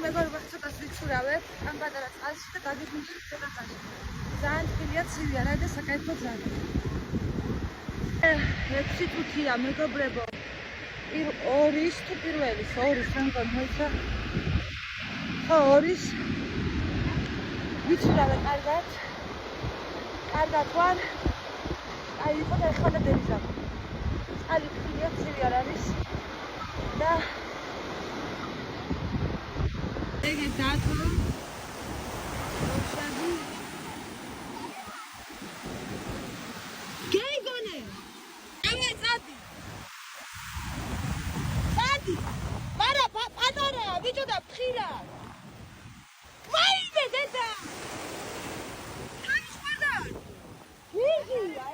მეგობრებო, ცოტას ვიცურავებ ამ პატარა წყალში და გაგიგვინდით ცოტათაში. ძალიან თბილია, ცივია, რა და საკაიფო ძალიან. 6 წუთია მეგობრებო. 2-ის თუ პირველის, 2-ის რამგან მოიცა. ხო, 2-ის. ვიცურავე კარგად. კარგად ვარ. აი, იყო და ეხლა დევიზავ. წყალი თბილია, ცივი არ არის. და ეგ დათო შადი გეიგონე ამე წადი მარა პატარა ბიჭო და ფხირა მაინე დედა კანის პატარა ვიღია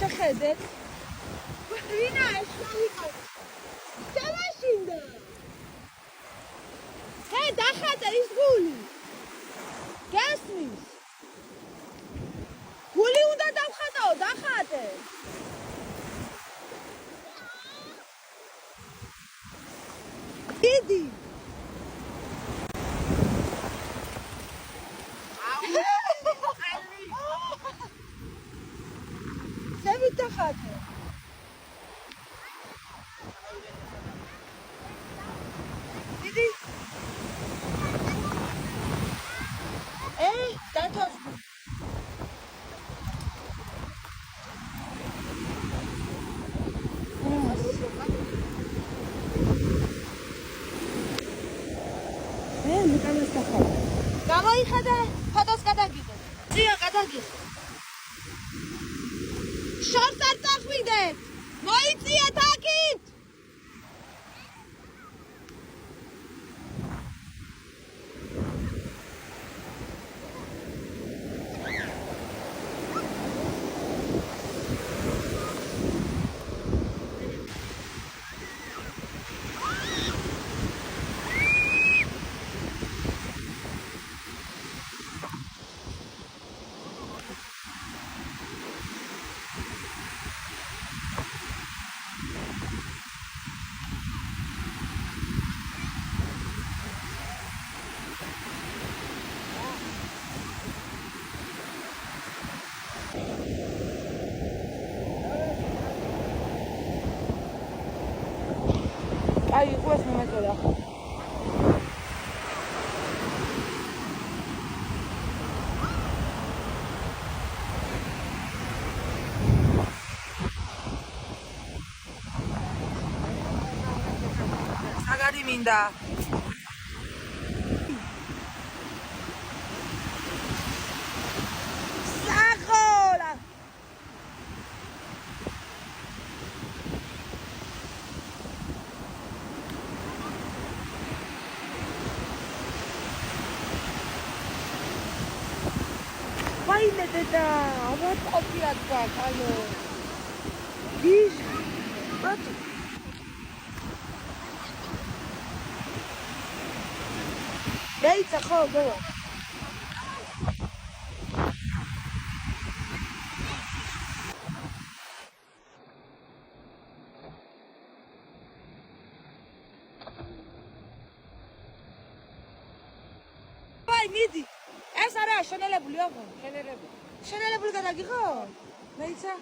შეხედეთ. ვინა შევიყო. ჩავაშინდა. ჰე, დახატე ის გული. გასმის. გული უნდა დავხატაო, დახატე. დიდი. დახატე. დიდი. დათოს. მეკანეს დახატე. გამოიხედე, ფოტოს გადაგიღე. ძია გადაგიღე. შორს არ წახვიდეთ! მოიწიეთ აქით! აი, ყოს მომეწოდა. საგარი მინდა. საღოლა. Baile deda, what copy at back, hello. This, what? It's a call, go. Bye, Midi. ეს არა შენელებული აღო შენელებული გადაგიღო მეიცა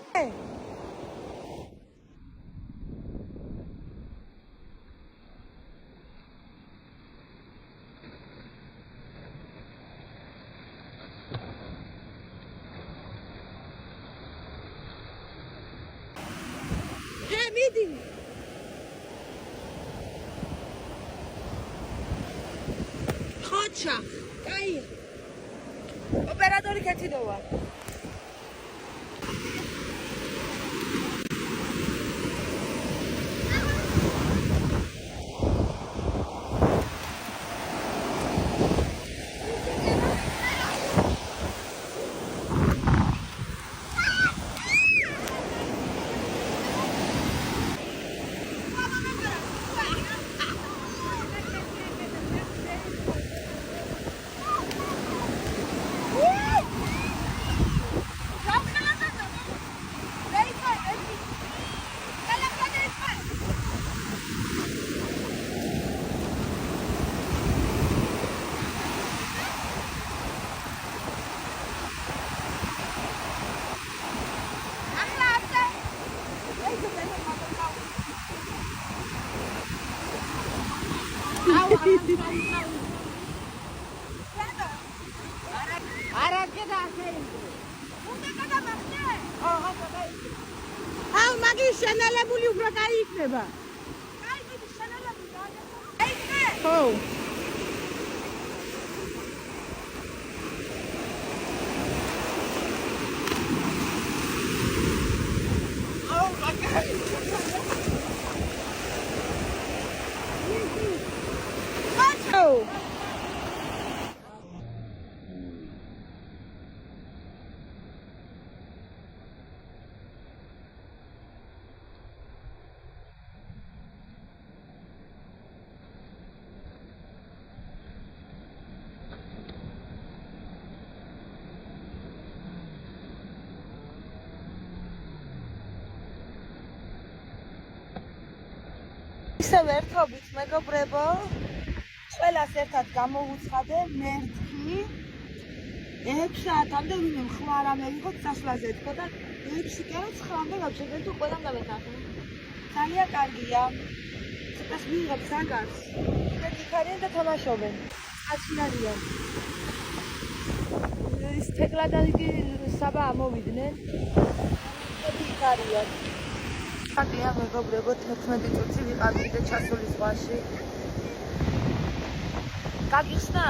Lutša. Kaj? Operatori Ketinova. მაგის შენელებული უფრო კაი იქნება. Kaj, მიდი შენელებული და ხო. ისევ ერთობით მეგობრებო, ყველას ერთად გამოვუცხადე მერტკი 6 საათამდე ვინმე ხმარ ამეიღოთ საშლაზე თქო და 6 კი არა 9-მდე გავჩერდეთ თუ ყველამ დავეთანხმო. ძალიან კარგია. ცოტას მიიღებ საგარს. და იქარიან და თამაშობენ. აცინარიან. ის თეკლადადი საბა ამოვიდნენ. იქარიან. Ia mეგობრებო 11 წუთი ვიყავით და ჩასული ზღვაში. გაგიხსნა?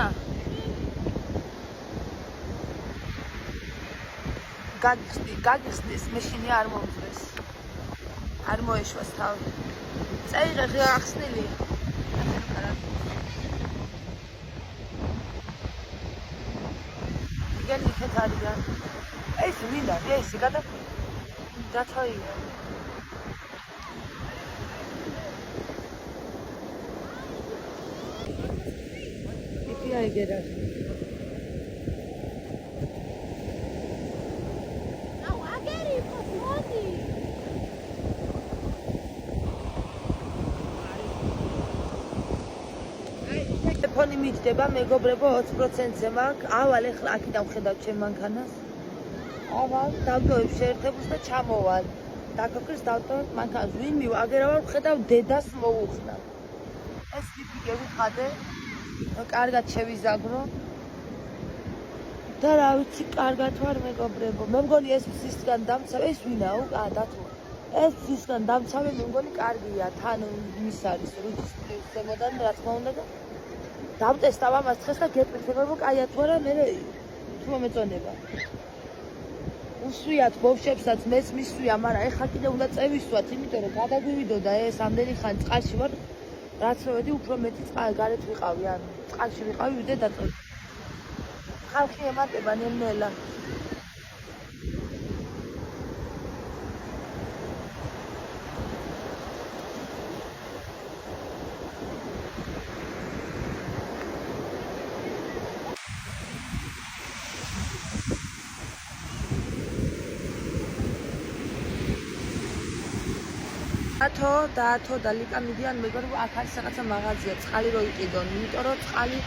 გაგიხსნის, მეშინი არ მომძრეს. არ მოეშვას თავი. წაიღე გახსნილი. გენი იქეთ არიან. ეს ვინ არის? ეს გადათოია. I get it. No, I get it for smoking. ტელეფონი მიჯდება მეგობრებო 20%-ზე მაქვს. ავალ ეხლა აქედან ვხედავ ჩემ მანქანას. ავალ დავტოვებ შეერთებულს და ჩამოვალ. დაგოქრეს დავტოვებ მანქანას. ვინ მივაგერავარ ვხედავ დედას მოუხდა. ეს ტიპიკე ვიხადე. კარგად შევიზაგრო და რა ვიცი კარგად ვარ მეგობრებო. მე მგონი ეს ფსისგან დამცავ ეს ვინაო? დათო. ეს ფსისგან დამცავე მე მგონი კარგია. თან მის არის რუჯის ზემოდან რა თქმა უნდა და დავტესტავ ამას დღეს და გეტყვით მეგობრებო კაია თუ არა მე თუ მომეწონება. უსვიათ ბავშვებსაც მეც მისვია, მაგრამ ეხლა კიდე უნდა წევისვათ, იმიტომ რომ გადაგვივიდო და ეს ამდენი ხანი წყალში ვარ. რაც მოვედი უფრო მეტი გარეთ ვიყავი, ანუ წყალში ვიყავი, ვიდე დაწოდი. ხალხი ემატება ნელ-ნელა. Dato da lika მიდიან მეგობრებო აქ არის რაღაცა მაღაზია წყალი რო იყიდონ იმიტომ რომ წყალი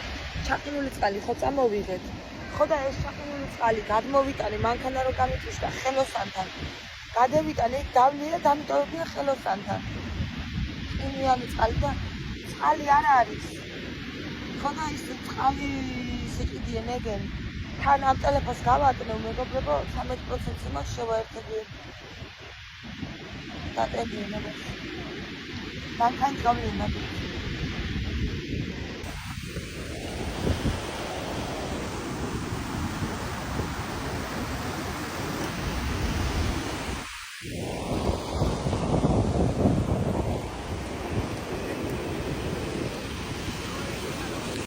ჩაყინული წყალი ხო წამოვიღეთ ხო და ეს ჩაყინული წყალი გადმოვიტანე მანქანა რო გამიწვიშდა ხელოსანთან გადევიტანე დავლე და დამტოვებია ხელოსანთან ყინიანი წყალი და წყალი არ არის ხო და ის წყალი სიყიდიან ეგენ თან ამ ტელეფონს გავატნევ მეგობრებო 13%-ზე მას შევაერთებია დადებინა მანქანა გავინა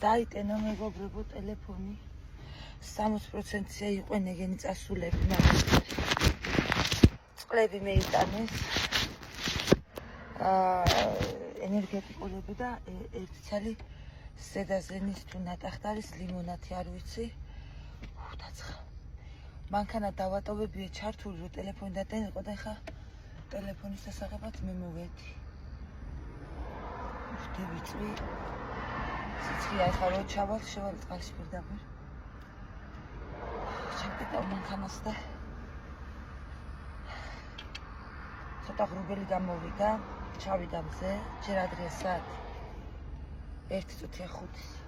დაიტენო მეგობრებო ტელეფონი 60%-ია იყო ნეგენი წასულები, მაგრამ წყლები მეიტანეს. ენერგეტიკულები და ერთი ცალი ზედაზენის თუ ნატახტარის ლიმონათი არ ვიცი. დაწყა. მანქანა დავატოვებია ჩართული რომ ტელეფონი დატენილიყო და ეხა ტელეფონის სასაღებად მე მოვედი. ვიწვი. ციცქია ეხა რო ჩავალ შევალ წყალში პირდაპირ. ჩაკეტავ მანქანას და ცოტა ღრუბელი გამოვიდა. ჩავიდა მზე, ჯერ ადრეა საათი 1:05.